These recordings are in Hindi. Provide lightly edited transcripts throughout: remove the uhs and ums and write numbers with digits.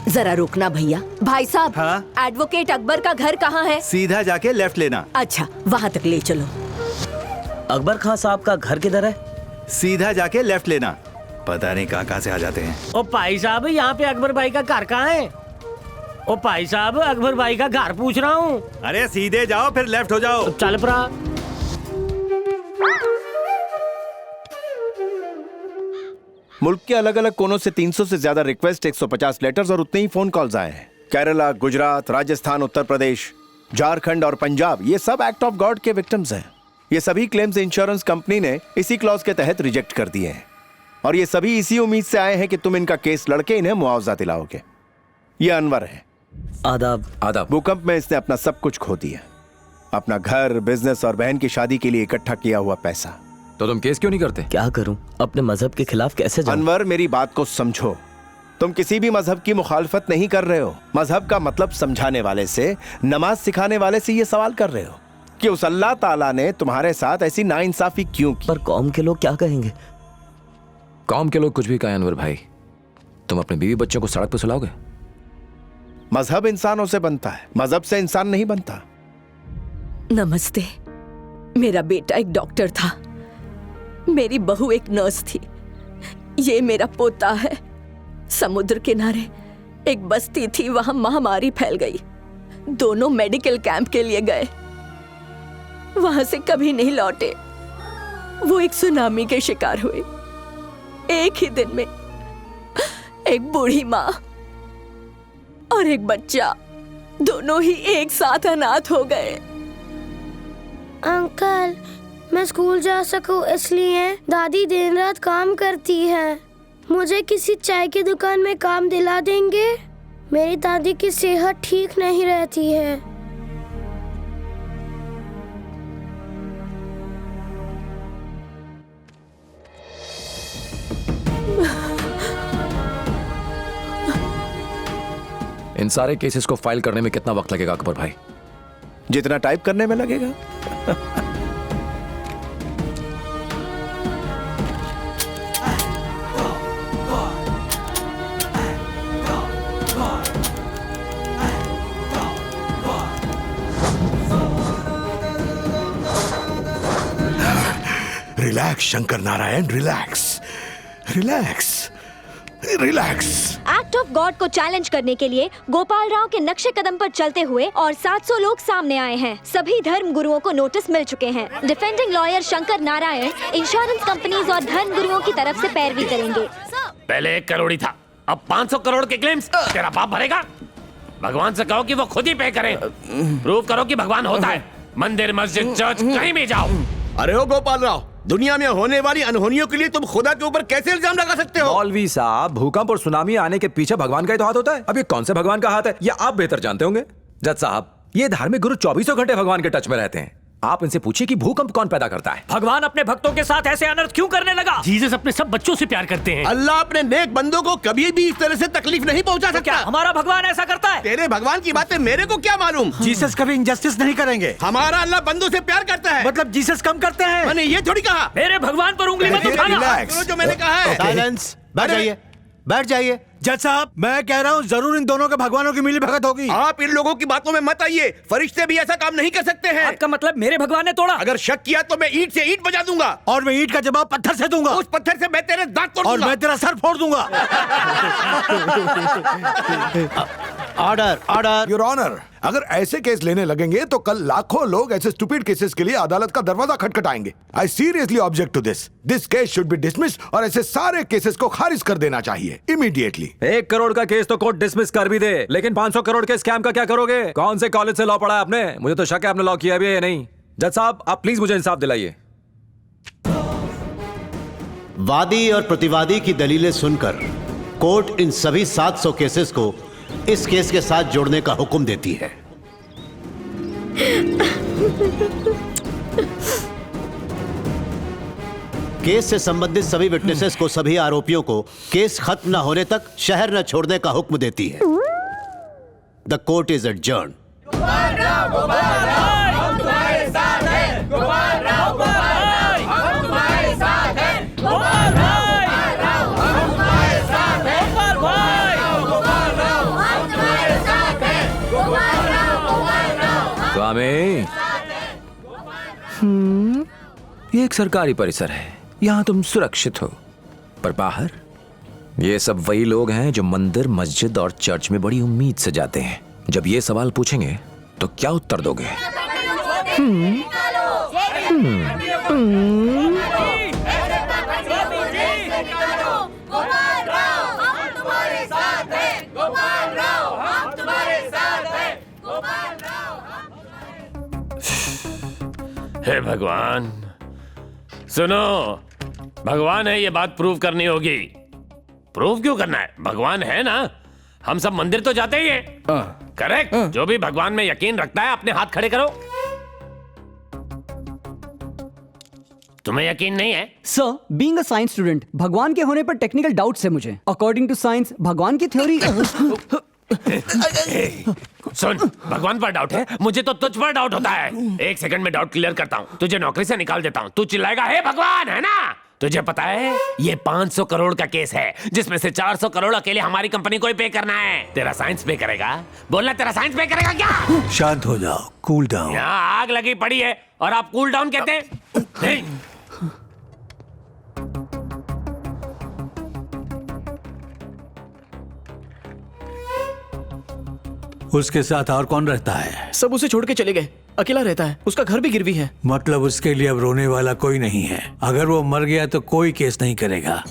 जरा रुकना भैया। भाई साहब, हाँ? एडवोकेट अकबर का घर कहाँ है? सीधा जाके लेफ्ट लेना। अच्छा, वहाँ तक ले चलो। अकबर खान साहब का घर किधर है? सीधा जाके लेफ्ट लेना। पता नहीं कहाँ से आ जाते हैं। ओ भाई साहब, यहाँ पे अकबर भाई का घर कहाँ है? ओ भाई साहब, अकबर भाई का घर पूछ रहा हूँ। अरे सीधे जाओ फिर लेफ्ट हो जाओ। चल पड़ा। मुल्क के अलग अलग कोनों से 300 से ज्यादा रिक्वेस्ट, 150 लेटर्स और उतने ही फोन कॉल्स आए हैं। केरला, गुजरात, राजस्थान, उत्तर प्रदेश, झारखंड और पंजाब, ये सब एक्ट ऑफ गॉड के विक्टिम्स हैं। ये सभी क्लेम्स इंश्योरेंस कंपनी ने इसी क्लॉज के तहत रिजेक्ट कर दिए हैं और ये सभी इसी उम्मीद से आए हैं कि तुम इनका केस लड़के इन्हें मुआवजा दिलाओगे। ये अनवर है। आदाब। आदाब। भूकंप में इसने अपना सब कुछ खो दिया, अपना घर, बिजनेस और बहन की शादी के लिए इकट्ठा किया हुआ पैसा। तो तुम केस क्यों नहीं करते? क्या करूं, अपने मजहब के खिलाफ कैसे जाऊं? अनवर, मेरी बात को समझो। तुम किसी भी मजहब की मुखालफत नहीं कर रहे हो। मजहब का मतलब समझाने वाले से, नमाज सिखाने वाले से ये सवाल कर रहे हो कि उस अल्लाह ताला ने तुम्हारे साथ ऐसी नाइंसाफी क्यों की। पर कौम के लोग क्या कहेंगे? कौम के लोग कुछ भी कहें अनवर भाई, तुम अपने बीवी बच्चों को सड़क पर सुलाओगे? मजहब इंसानों से बनता है, मजहब से इंसान नहीं बनता। नमस्ते। मेरा बेटा एक डॉक्टर था, मेरी बहू एक नर्स थी, ये मेरा पोता है। समुद्र किनारे एक बस्ती थी, वहां महामारी फैल गई। दोनों मेडिकल कैंप के लिए गए, वहां से कभी नहीं लौटे। वो एक सुनामी के शिकार हुए। एक ही दिन में एक बूढ़ी माँ और एक बच्चा, दोनों ही एक साथ अनाथ हो गए। अंकल, मैं स्कूल जा सकूं इसलिए दादी दिन रात काम करती है। मुझे किसी चाय की दुकान में काम दिला देंगे? मेरी दादी की सेहत ठीक नहीं रहती है। इन सारे केसेस को फाइल करने में कितना वक्त लगेगा अकबर भाई? जितना टाइप करने में लगेगा। Relax Shankar Narayan, relax relax relax. Act of God को चैलेंज करने के लिए गोपाल राव के नक्शे कदम पर चलते हुए और 700 लोग सामने आए हैं। सभी धर्म गुरुओं को नोटिस मिल चुके हैं। Defending lawyer Shankar Narayan insurance companies और धर्म गुरुओं की तरफ से पैरवी करेंगे। पहले 1 करोड़ ही था, अब 500 करोड़ के क्लेम्स तेरा बाप भरेगा। भगवान से कहो कि वो खुद ही पे करें। प्रूव करो कि भगवान होता है। मंदिर, मस्जिद, चर्च कहीं भी जाओ। अरे ओ गोपाल राव, दुनिया में होने वाली अनहोनियों के लिए तुम खुदा के ऊपर कैसे इल्जाम लगा सकते हो? मौलवी साहब, भूकंप और सुनामी आने के पीछे भगवान का ही तो हाथ होता है। अब ये कौन से भगवान का हाथ है, ये आप बेहतर जानते होंगे। जज साहब, ये धार्मिक गुरु 24 घंटे भगवान के टच में रहते हैं। आप इनसे पूछिए कि भूकंप कौन पैदा करता है। भगवान अपने भक्तों के साथ ऐसे अनर्थ क्यों करने लगा? जीसस अपने सब बच्चों से प्यार करते हैं। अल्लाह अपने नेक बंदों को कभी भी इस तरह से तकलीफ नहीं पहुंचा सकता। क्या हमारा भगवान ऐसा करता है? तेरे भगवान की बातें मेरे को क्या मालूम। जीसस कभी इंजस्टिस नहीं करेंगे। हमारा अल्लाह बंदों से प्यार करता है। मतलब जीसस कम करते हैं? मैंने ये थोड़ी कहा। मेरे भगवान पर उंगली मत उठाना। जो मैंने कहा है। साइलेंस। बैठ जाइए, बैठ जाइए। जज साहब, मैं कह रहा हूँ जरूर इन दोनों के भगवानों की मिली भगत होगी। आप इन लोगों की बातों में मत आइए। फरिश्ते भी ऐसा काम नहीं कर सकते हैं। आपका मतलब मेरे भगवान ने तोड़ा? अगर शक किया तो मैं ईंट से ईंट बजा दूंगा। और मैं ईंट का जवाब पत्थर से दूंगा। उस पत्थर से मैं तेरे दांत तोड़ और दूंगा। मैं तेरा सर फोड़ दूंगा। Order, order. योर ऑनर, अगर ऐसे केस लेने लगेंगे तो कल लाखों लोग ऐसे स्टूपिड केसेस के लिए अदालत का दरवाजा खटखटाएंगे। I seriously object to this. This case should be dismissed और ऐसे सारे केसेस को खारिज कर देना चाहिए इमीडिएटली। 1 करोड़ का केस तो कोर्ट डिसमिस कर भी दे, लेकिन 500 करोड़ के स्कैम का क्या करोगे? कौन से कॉलेज से लॉ पढ़ा है आपने? मुझे तो शक है आपने लॉ किया भी है या नहीं। जज साहब, आप प्लीज मुझे इंसाफ दिलाइए। वादी और प्रतिवादी की दलीलें सुनकर कोर्ट इन सभी 700 केसेस को इस केस के साथ जोड़ने का हुक्म देती है। केस से संबंधित सभी विटनेसेस को, सभी आरोपियों को केस खत्म न होने तक शहर न छोड़ने का हुक्म देती है। The court is adjourned. Swami, ये एक सरकारी परिसर है, यहाँ तुम सुरक्षित हो, पर बाहर ये सब वही लोग हैं जो मंदिर, मस्जिद और चर्च में बड़ी उम्मीद से जाते हैं। जब ये सवाल पूछेंगे तो क्या उत्तर दोगे? हे भगवान, सुनो, भगवान है ये बात प्रूव करनी होगी। प्रूव क्यों करना है? भगवान है ना, हम सब मंदिर तो जाते ही हैं। करेक्ट। जो भी भगवान में यकीन रखता है अपने हाथ खड़े करो। तुम्हें यकीन नहीं है? Sir, being a science student, भगवान के होने पर टेक्निकल डाउट्स है मुझे। अकॉर्डिंग टू साइंस, भगवान की थ्योरी। सुन, भगवान पर डाउट है, मुझे तो तुझ पर डाउट होता है। एक सेकंड में डाउट क्लियर करता हूँ, तुझे नौकरी से निकाल देता हूँ। तू चिल्लाएगा हे भगवान, है ना? तुझे पता है ये 500 करोड़ का केस है, जिसमें से 400 करोड़ अकेले हमारी कंपनी को ही पे करना है। तेरा साइंस पे करेगा? बोलना, तेरा साइंस पे करेगा क्या? शांत हो जाओ, कूल डाउन। यहाँ आग लगी पड़ी है और आप कूल डाउन कहते हैं? नहीं। उसके साथ और कौन रहता है? सब उसे छोड़ के चले गए, अकेला रहता है, उसका घर भी गिरवी है। मतलब उसके लिए अब रोने वाला कोई नहीं है। अगर वो मर गया तो कोई केस नहीं करेगा।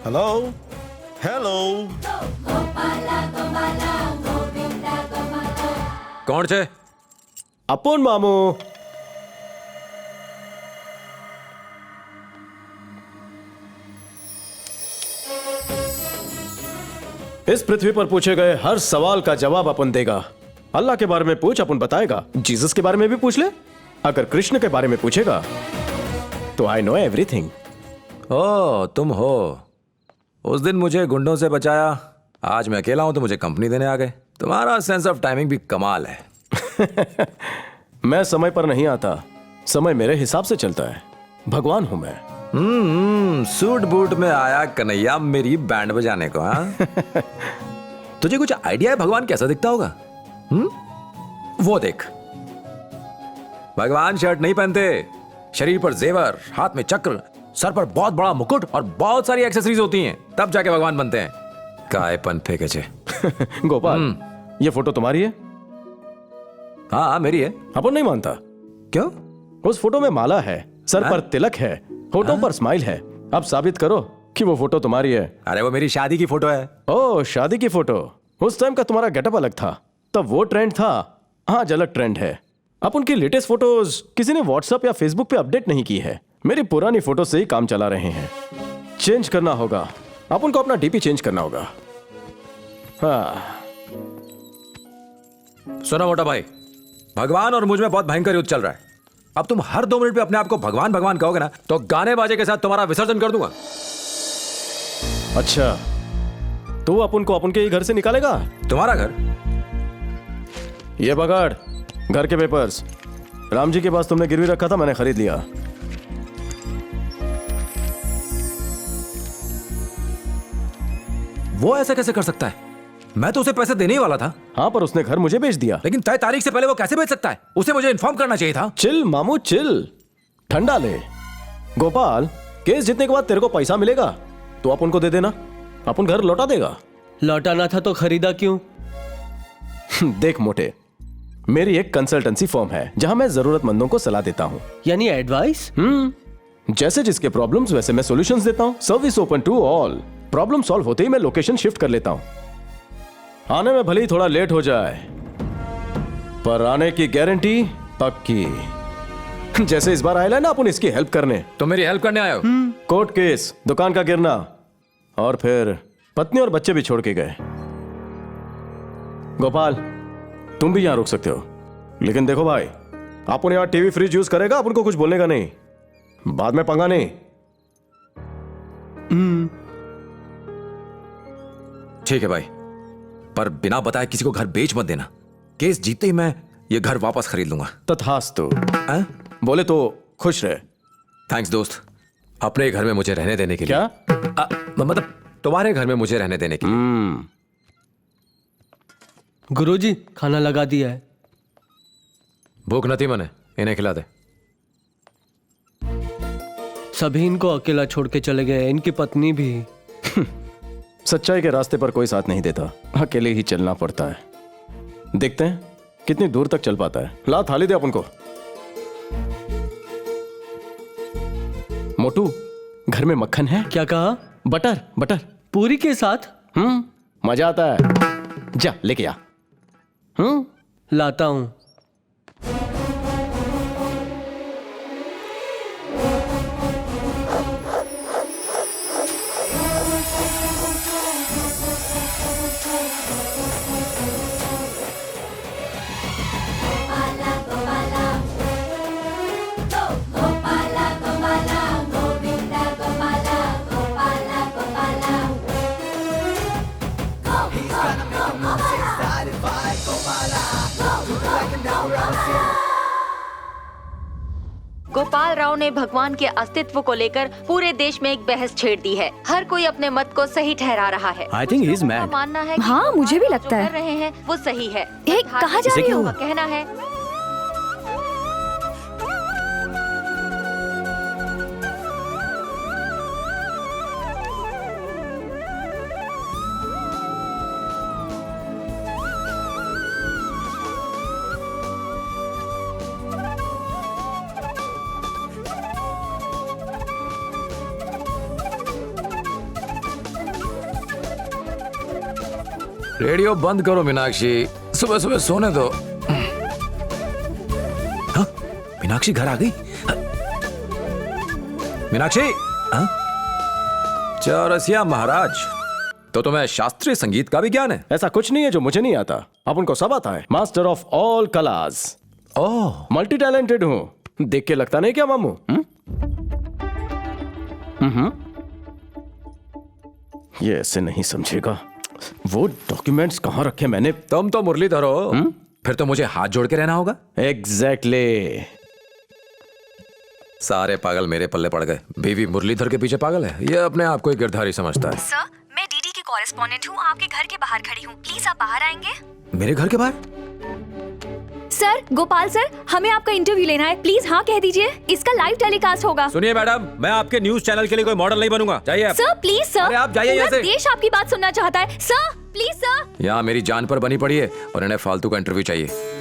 हेलो हेलो, कौन छे? अपन मामू। इस पृथ्वी पर पूछे गए हर सवाल का जवाब अपन देगा। अल्लाह के बारे में पूछ, अपन बताएगा। जीसस के बारे में भी पूछ ले। अगर कृष्ण के बारे में पूछेगा तो आई नो एवरीथिंग। ओ, तुम हो। उस दिन मुझे गुंडों से बचाया, आज मैं अकेला हूं तो मुझे कंपनी देने आ गए। तुम्हारा सेंस ऑफ टाइमिंग भी कमाल है। मैं समय पर नहीं आता, समय मेरे हिसाब से चलता है। भगवान हूं मैं। सूट बूट में आया कन्हैया मेरी बैंड बजाने को। हाँ? तुझे कुछ आइडिया है भगवान कैसा दिखता होगा? वो देख, भगवान शर्ट नहीं पहनते, शरीर पर जेवर, हाथ में चक्र, सर पर बहुत बड़ा मुकुट और बहुत सारी एक्सेसरीज होती हैं, तब जाके भगवान बनते हैं। कायपन फेंके छे। गोपाल, ये फोटो तुम्हारी है? हाँ, मेरी है। अपन नहीं मानता। क्यों? उस फोटो में माला है, सर पर तिलक है, होठों पर स्माइल है। अब साबित करो कि वो फोटो तुम्हारी है। अरे वो मेरी शादी की फोटो है। ओह, शादी की फोटो। उस टाइम का तुम्हारा गेटअप अलग था, तब वो ट्रेंड था। आज अलग ट्रेंड है। अब उनकी लेटेस्ट फोटोज किसी ने व्हाट्सएप या फेसबुक पे अपडेट नहीं की है। मेरी पुरानी फोटो से ही काम चला रहे हैं। चेंज करना होगा, अपन को अपना डीपी चेंज करना होगा। हाँ। सुनो मोटा भाई, भगवान और मुझ में बहुत भयंकर युद्ध चल रहा है। अब तुम हर 2 मिनट पे अपने आप को भगवान भगवान कहोगे ना, तो गाने बाजे के साथ तुम्हारा विसर्जन कर दूंगा। अच्छा, तो अपन को अपन के ही घर से निकालेगा? तुम्हारा घर? ये पकड़, घर के पेपर्स। राम जी के पास तुमने गिरवी रखा था, मैंने खरीद लिया। वो ऐसा कैसे कर सकता है? मैं तो उसे पैसे देने ही वाला था। हाँ, पर उसने घर मुझे बेच दिया। लेकिन तय तारीख से पहले वो कैसे बेच सकता है? उसे मुझे इन्फॉर्म करना चाहिए था। चिल मामू चिल, ठंडा ले। गोपाल, केस जीतने के बाद तेरे को पैसा मिलेगा तो अपन को दे देना, अपन घर लौटा देगा। लौटाना था तो खरीदा क्यों? देख मोटे, मेरी एक कंसल्टेंसी फर्म है जहां मैं जरूरतमंदों को सलाह देता हूँ। यानी एडवाइस? जैसे जिसके प्रॉब्लम्स वैसे मैं सॉल्यूशंस देता हूँ। Service open to all. Problem solve होते ही मैं लोकेशन शिफ्ट कर लेता हूँ। आने में भले ही थोड़ा लेट हो जाए, पर आने की गारंटी पक्की। जैसे इस बार आया ना अपन इसकी हेल्प करने। तो मेरी हेल्प करने आए हो? कोर्ट केस, दुकान का गिरना, और फिर पत्नी और बच्चे भी छोड़ के गए। गोपाल, तुम भी यहां रुक सकते हो, लेकिन देखो भाई, अपन यहां टीवी फ्रिज यूज करेगा, अपन को कुछ बोलने का नहीं। बाद में पंगा नहीं, ठीक है भाई, पर बिना बताए किसी को घर बेच मत देना। केस जीतते ही मैं ये घर वापस खरीद लूंगा। तथास्तु। बोले तो खुश रहे। थैंक्स दोस्त, अपने घर में मुझे रहने देने के लिए। क्या? मतलब तुम्हारे घर में मुझे रहने देने के लिए। गुरुजी, खाना लगा दिया है। भूख नहीं मने, इन्हें खिला दे। सभी इनको अकेला छोड़ के चले गए, इनकी पत्नी भी। सच्चाई के रास्ते पर कोई साथ नहीं देता, अकेले ही चलना पड़ता है। देखते हैं कितनी दूर तक चल पाता है। ला थाली दे अपन को। मोटू, घर में मक्खन है? क्या कहा? बटर बटर पूरी के साथ। मजा आता है। जा लेके आ। लाता हूं। गोपाल राव ने भगवान के अस्तित्व को लेकर पूरे देश में एक बहस छेड़ दी है। हर कोई अपने मत को सही ठहरा रहा है। I think he is mad. मानना है कि हाँ, मुझे भी लगता है। कर रहे हैं वो सही है। कहाँ जा रही हो? कहना है रेडियो बंद करो मीनाक्षी, सुबह सुबह सोने दो। हाँ? मीनाक्षी घर आ गई? मीनाक्षी? हाँ? चौरसिया महाराज, तो तुम्हें शास्त्रीय संगीत का भी ज्ञान है? ऐसा कुछ नहीं है जो मुझे नहीं आता, अपन को सब आता है। Master of all class. Oh, multi talented हूँ। देख के लगता नहीं क्या मामू? ये ऐसे नहीं समझेगा। वो डॉक्यूमेंट्स कहाँ रखे मैंने? तुम तो मुरलीधर हो, फिर तो मुझे हाथ जोड़ के रहना होगा। एग्जैक्टली। सारे पागल मेरे पल्ले पड़ गए। बीवी मुरलीधर के पीछे पागल है, ये अपने आप को एक गिरधारी समझता है। सर, मैं डीडी की कॉरेस्पॉन्डेंट हूँ, आपके घर के बाहर खड़ी हूँ। प्लीज आप बाहर आएंगे? मेरे घर के बाहर? सर, गोपाल सर, हमें आपका इंटरव्यू लेना है। प्लीज हाँ कह दीजिए, इसका लाइव टेलीकास्ट होगा। सुनिए मैडम, मैं आपके न्यूज चैनल के लिए कोई मॉडल नहीं बनूंगा। जाइए सर, प्लीज सर। अरे आप जाइए यहाँ से। देश आपकी बात सुनना चाहता है। Sir please sir. यहाँ मेरी जान पर बनी पड़ी है और इन्हें फालतू का इंटरव्यू चाहिए।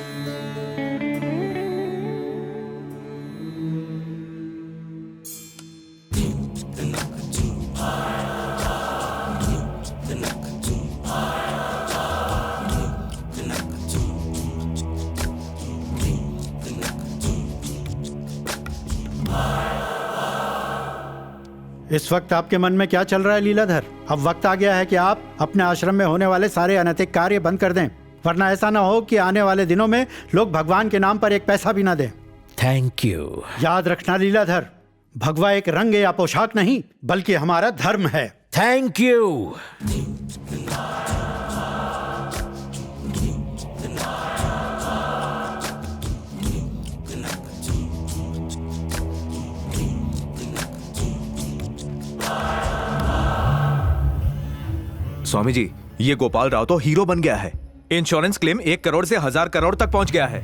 इस वक्त आपके मन में क्या चल रहा है लीलाधर? अब वक्त आ गया है कि आप अपने आश्रम में होने वाले सारे अनैतिक कार्य बंद कर दें, वरना ऐसा ना हो कि आने वाले दिनों में लोग भगवान के नाम पर एक पैसा भी ना दें। Thank you. याद रखना लीलाधर, भगवा एक रंग या पोशाक नहीं बल्कि हमारा धर्म है। Thank you. स्वामी जी, ये गोपाल राव तो हीरो बन गया है। इंश्योरेंस क्लेम 1 करोड़ से 1000 करोड़ तक पहुंच गया है।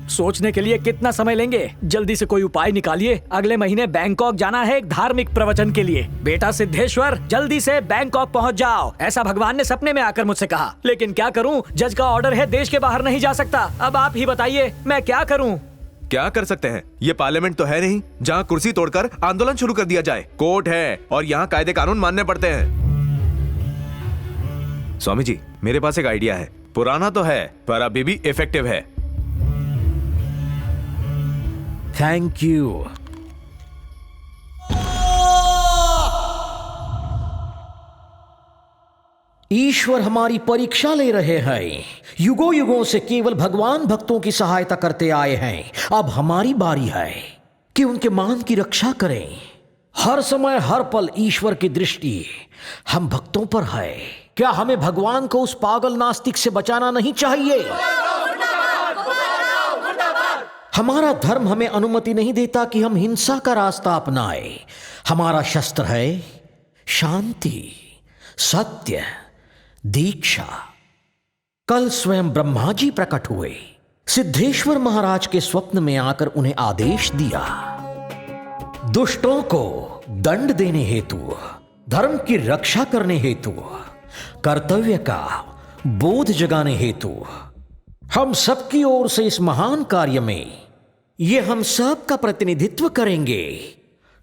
सोचने के लिए कितना समय लेंगे? जल्दी से कोई उपाय निकालिए। अगले महीने बैंकॉक जाना है एक धार्मिक प्रवचन के लिए। बेटा सिद्धेश्वर, जल्दी से बैंकॉक पहुंच जाओ, ऐसा भगवान ने सपने में आकर मुझसे कहा। लेकिन क्या करूं, जज का ऑर्डर है, देश के बाहर नहीं जा सकता। अब आप ही बताइए मैं क्या करूं? क्या कर सकते हैं? ये पार्लियामेंट तो है नहीं जहाँ कुर्सी तोड़कर आंदोलन शुरू कर दिया जाए। कोर्ट है और यहाँ कायदे कानून मानने पड़ते हैं। स्वामी जी, मेरे पास एक आइडिया है। पुराना तो है पर अभी भी इफेक्टिव है। Thank you. ईश्वर हमारी परीक्षा ले रहे हैं। युगों युगों से केवल भगवान भक्तों की सहायता करते आए हैं। अब हमारी बारी है कि उनके मान की रक्षा करें। हर समय हर पल ईश्वर की दृष्टि हम भक्तों पर है। क्या हमें भगवान को उस पागल नास्तिक से बचाना नहीं चाहिए? हमारा धर्म हमें अनुमति नहीं देता कि हम हिंसा का रास्ता अपनाएं। हमारा शस्त्र है शांति, सत्य, दीक्षा। कल स्वयं ब्रह्मा जी प्रकट हुए। सिद्धेश्वर महाराज के स्वप्न में आकर उन्हें आदेश दिया, दुष्टों को दंड देने हेतु, धर्म की रक्षा करने हेतु, कर्तव्य का बोध जगाने हेतु हम सबकी ओर से इस महान कार्य में ये हम सब का प्रतिनिधित्व करेंगे।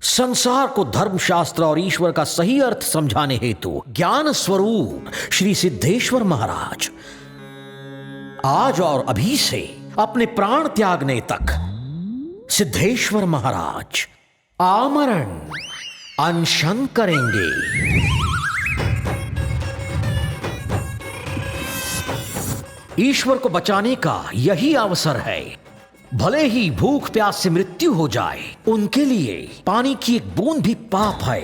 संसार को धर्मशास्त्र और ईश्वर का सही अर्थ समझाने हेतु ज्ञान स्वरूप श्री सिद्धेश्वर महाराज आज और अभी से अपने प्राण त्यागने तक सिद्धेश्वर महाराज आमरण अनशन करेंगे। ईश्वर को बचाने का यही अवसर है। भले ही भूख प्यास से मृत्यु हो जाए, उनके लिए पानी की एक बूंद भी पाप है।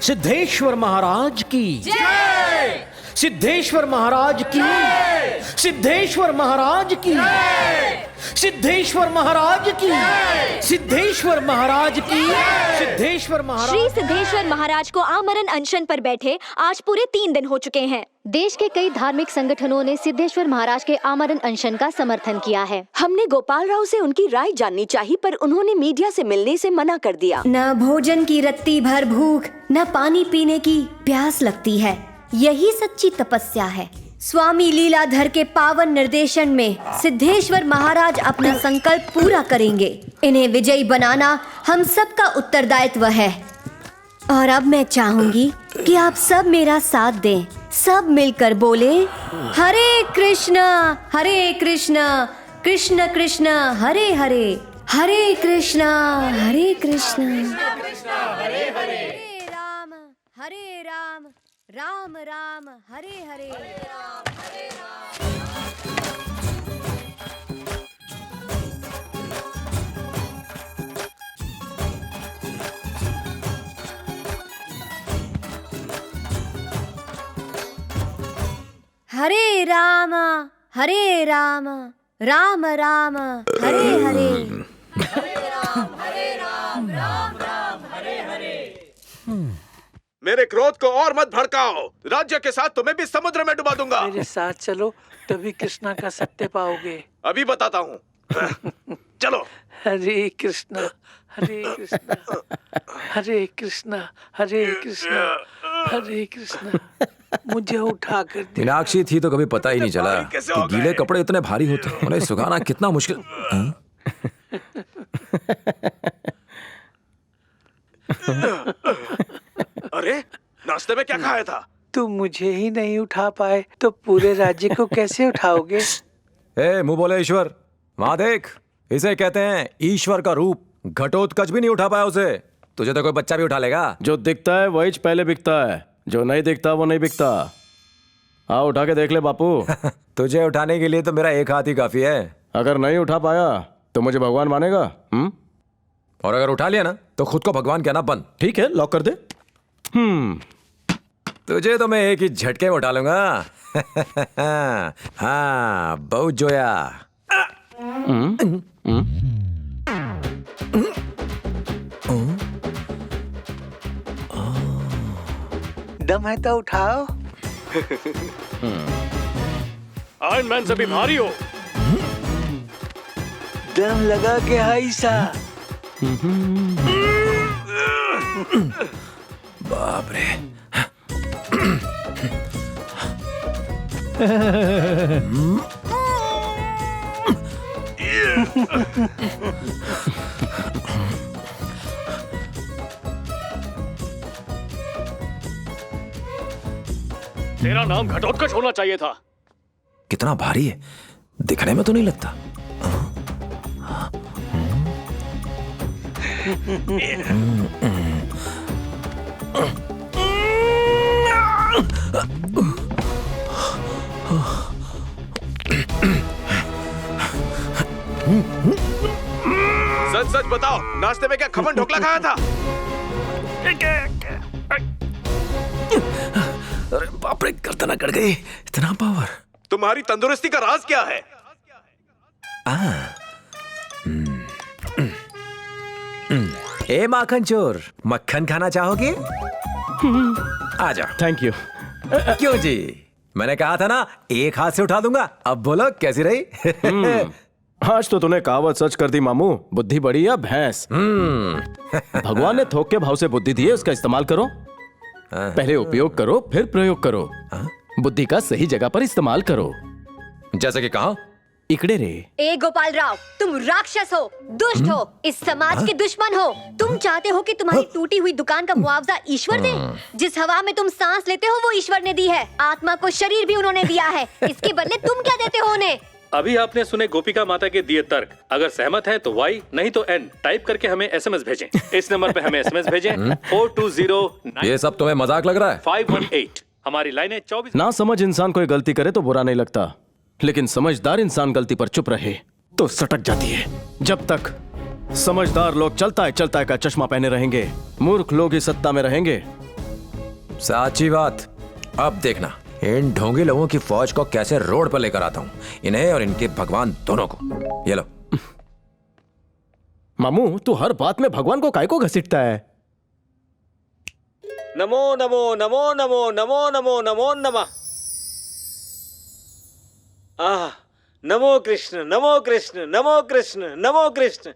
सिद्धेश्वर महाराज की जय! सिद्धेश्वर महाराज की जय! सिद्धेश्वर महाराज की जय! सिद्धेश्वर महाराज की जय! सिद्धेश्वर महाराज की जय! सिद्धेश्वर महाराज। श्री सिद्धेश्वर महाराज को आमरण अनशन पर बैठे आज पूरे 3 दिन हो चुके हैं। देश के कई धार्मिक संगठनों ने सिद्धेश्वर महाराज के आमरण अनशन का समर्थन किया है। हमने गोपाल राव से उनकी राय जाननी चाहिए, पर उन्होंने मीडिया से मिलने से मना कर दिया। न भोजन की रत्ती भर भूख, न पानी पीने की प्यास लगती है। यही सच्ची तपस्या है। स्वामी लीलाधर के पावन निर्देशन में सिद्धेश्वर महाराज अपना संकल्प पूरा करेंगे। इन्हें विजयी बनाना हम सबका उत्तरदायित्व है। और अब मैं चाहूंगी कि आप सब मेरा साथ दें। सब मिलकर बोले, हरे कृष्णा कृष्ण कृष्ण हरे हरे, हरे कृष्णा हरे राम राम राम हरे हरे। हरे राम राम राम हरे हरे। मेरे क्रोध को और मत भड़काओ। राज्य के साथ तुम्हें भी समुद्र में डुबा दूंगा। मेरे साथ चलो, तभी कृष्णा का सत्य पाओगे। अभी बताता हूँ। चलो। हरे कृष्णा हरे कृष्णा हरे कृष्णा हरे कृष्णा हरे कृष्णा। मुझे उठा कर दे। मीनाक्षी थी तो कभी पता ही नहीं चला कि गीले कपड़े इतने भारी होते, उन्हें सुखाना कितना मुश्किल। अरे नाश्ते में क्या खाया था? तुम मुझे ही नहीं उठा पाए तो पूरे राज्य को कैसे उठाओगे? मुंह बोले ईश्वर, वहां देख, इसे कहते हैं ईश्वर का रूप। घटोत्कच भी नहीं उठा पाया उसे, तुझे तो कोई बच्चा भी उठा लेगा। जो दिखता है वही पहले बिकता है, जो नहीं दिखता वो नहीं बिकता। आओ उठा के देख ले बापू। तुझे उठाने के लिए तो मेरा एक हाथ ही काफी है। अगर नहीं उठा पाया तो मुझे भगवान मानेगा? और अगर उठा लिया ना तो खुद को भगवान कहना बंद। ठीक है, लॉक कर दे। तुझे तो मैं एक ही झटके में उठा लूंगा। हाँ, बहुत जोया। दम है तो उठाओ। आयरन मैन से भी भारी हो। दम लगा के हाइसा। बाप रे। तेरा नाम घटोत्कच होना चाहिए था। कितना भारी है, दिखने में तो नहीं लगता। सच बताओ, नाश्ते में क्या खमन ढोकला खाया था? अरे बाप रे, गर्दन अकड़ गई। इतना पावर। तुम्हारी तंदुरुस्ती का राज क्या है? ए माखन चोर, मक्खन खाना चाहोगे? आ जाओ। Thank you. क्यों जी, मैंने कहा था ना एक हाथ से उठा दूंगा। अब बोलो कैसी रही? आज तो तूने कहावत सच कर दी मामू, बुद्धि बड़ी या भैंस। भगवान ने थोक के भाव से बुद्धि दी है, उसका इस्तेमाल करो। पहले उपयोग करो, फिर प्रयोग करो। बुद्धि का सही जगह पर इस्तेमाल करो। जैसे कि कहा, इकड़े रे। ए गोपाल राव, तुम राक्षस हो, दुष्ट हो, इस समाज के दुश्मन हो। तुम चाहते हो कि तुम्हारी टूटी हुई दुकान का मुआवजा ईश्वर दे? जिस हवा में तुम सांस लेते हो वो ईश्वर ने दी है। आत्मा को शरीर भी उन्होंने दिया है, इसके बदले तुम क्या देते हो उन्हें? अभी आपने सुने गोपिका माता के दिए तर्क। अगर सहमत हैं तो Y नहीं तो N टाइप करके हमें SMS भेजें। इस नंबर पे हमें SMS भेजें 4209। ये सब तुम्हें मजाक लग रहा है? 518। हमारी लाइनें 24। ना समझ इंसान कोई गलती करे तो बुरा नहीं लगता, लेकिन समझदार इंसान गलती पर चुप रहे तो सटक जाती है। जब तक समझदार लोग चलता है का चश्मा पहने रहेंगे, मूर्ख लोग ही सत्ता में रहेंगे। साची बात। अब देखना इन ढोंगी लोगों की फौज को कैसे रोड पर लेकर आता हूं, इन्हें और इनके भगवान दोनों को। ये लो। मामू, तू हर बात में भगवान को काय को घसीटता है? नमो नमो नमो नमो नमो नमो नमो नमः। नमो कृष्ण नमो कृष्ण नमो कृष्ण नमो कृष्ण